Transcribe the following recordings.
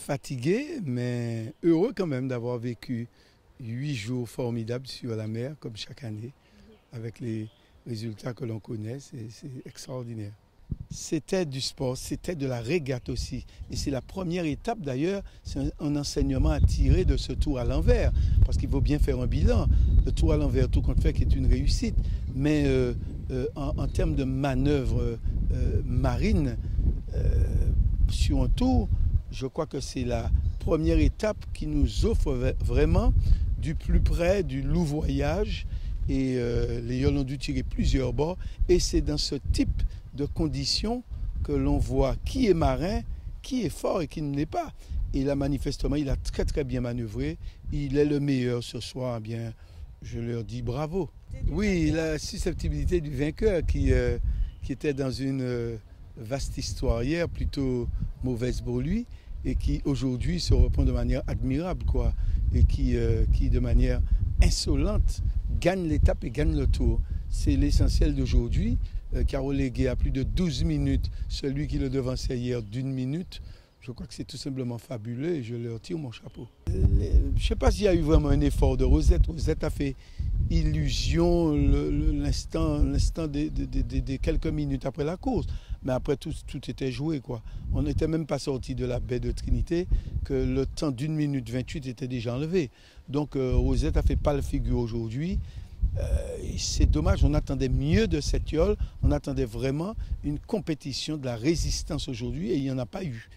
Fatigué, mais heureux quand même d'avoir vécu 8 jours formidables sur la mer, comme chaque année, avec les résultats que l'on connaît, c'est extraordinaire. C'était du sport, c'était de la régate aussi. Et c'est la première étape d'ailleurs, c'est un enseignement à tirer de ce tour à l'envers, parce qu'il faut bien faire un bilan. Le tour à l'envers, tout compte fait, qui est une réussite, mais en termes de manœuvre marine, sur un tour, je crois que c'est la première étape qui nous offre vraiment du plus près du louvoyage. Et les yoles ont dû tirer plusieurs bords. Et c'est dans ce type de conditions que l'on voit qui est marin, qui est fort et qui ne l'est pas. Et là, manifestement, il a très très bien manœuvré. Il est le meilleur ce soir. Eh bien, je leur dis bravo. Oui, la susceptibilité du vainqueur qui était dans une vaste histoire hier, plutôt mauvaise pour lui, et qui aujourd'hui se reprend de manière admirable, quoi, et qui de manière insolente gagne l'étape et gagne le tour. C'est l'essentiel d'aujourd'hui, qui a relégué à plus de 12 minutes celui qui le devançait hier d'1 minute. Je crois que c'est tout simplement fabuleux et je leur tire mon chapeau. Je ne sais pas s'il y a eu vraiment un effort de Rosette. Rosette a fait illusion l'instant des quelques minutes après la course. Mais après, tout était joué, quoi. On n'était même pas sorti de la baie de Trinité, que le temps d'1 minute 28 était déjà enlevé. Donc Rosette a fait pâle figure aujourd'hui. C'est dommage, on attendait mieux de cette yole. On attendait vraiment une compétition de la résistance aujourd'hui et il n'y en a pas eu.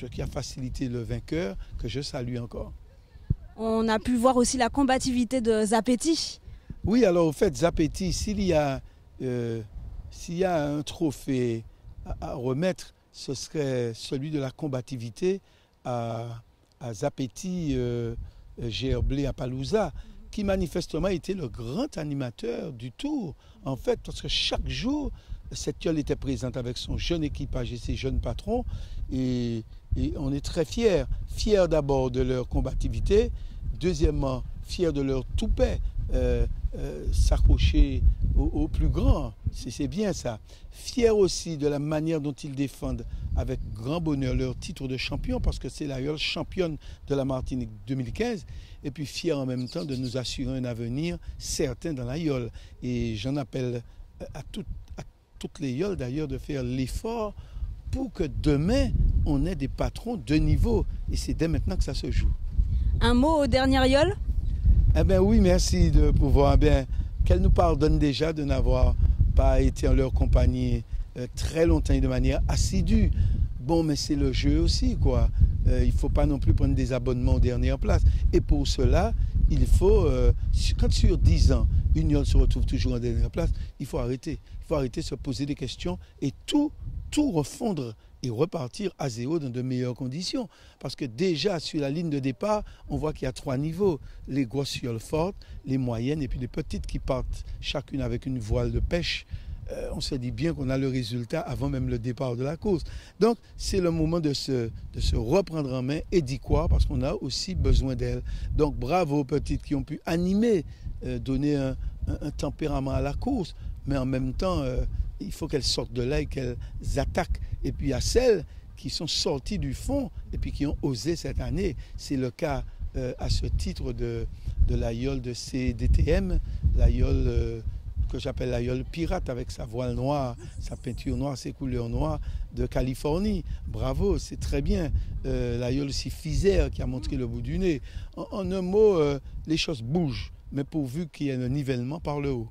Ce qui a facilité le vainqueur, que je salue encore. On a pu voir aussi la combativité de Zapetti. Oui, alors au fait, Zapetti, s'il y a un trophée à remettre, ce serait celui de la combativité à Zapetti Gerblé à Palouza, qui manifestement était le grand animateur du Tour, en fait, parce que chaque jour, cette yole était présente avec son jeune équipage et ses jeunes patrons, et on est très fiers. Fiers d'abord de leur combativité, deuxièmement, fiers de leur toupet, s'accrocher au plus grand, c'est bien ça. Fiers aussi de la manière dont ils défendent avec grand bonheur leur titre de champion, parce que c'est la yole championne de la Martinique 2015, et puis fiers en même temps de nous assurer un avenir certain dans la yole. Et j'en appelle à toutes les yoles d'ailleurs de faire l'effort pour que demain on ait des patrons de niveau, et c'est dès maintenant que ça se joue. Un mot aux dernières yoles? Eh bien oui, merci de pouvoir, qu'elles nous pardonnent déjà de n'avoir pas été en leur compagnie très longtemps et de manière assidue. Bon, mais c'est le jeu aussi, quoi. Il ne faut pas non plus prendre des abonnements aux dernières places. Et pour cela, il faut, quand sur 10 ans, une yole se retrouve toujours en dernière place, il faut arrêter. Il faut arrêter de se poser des questions et tout refondre et repartir à zéro dans de meilleures conditions. Parce que déjà, sur la ligne de départ, on voit qu'il y a 3 niveaux. Les grosses yoles fortes, les moyennes et puis les petites qui partent chacune avec une voile de pêche. On se dit bien qu'on a le résultat avant même le départ de la course. Donc, c'est le moment de se reprendre en main et d'y croire parce qu'on a aussi besoin d'elles. Donc, bravo aux petites qui ont pu animer, donner un tempérament à la course, mais en même temps, il faut qu'elles sortent de là et qu'elles attaquent. Et puis, il y a celles qui sont sorties du fond et puis qui ont osé cette année. C'est le cas à ce titre de la yole de CDTM, la yole que j'appelle la yole pirate avec sa voile noire, sa peinture noire, ses couleurs noires de Californie. Bravo, c'est très bien. La yole aussi Fizère qui a montré le bout du nez. En un mot, les choses bougent, mais pourvu qu'il y ait un nivellement par le haut.